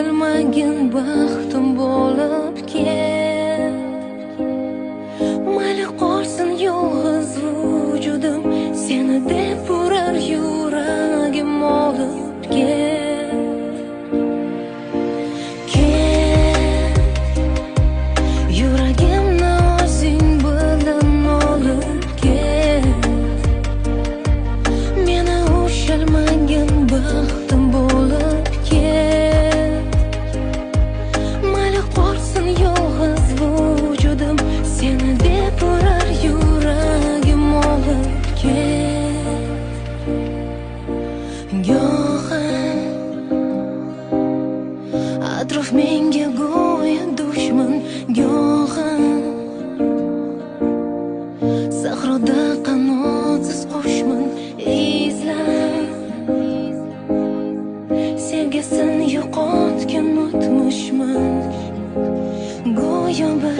ushalmagin baxtim bo'lib ket. Mayli qolsin yolg'iz vujudim, seni deb urar yuragim olib ket. Yuragimni o'zing bilan olib ket. Meni ushalmagin baxtim bo'lib ket. Mayli qolsin yolg'iz vujudim, seni deb urar yuragim olib ket. Go'yo atrof menga go'yo dushman, go'yo sahroda qanotsiz qushman, izlab sevgisini yo'qotgan o'tmishman. Go'yo bir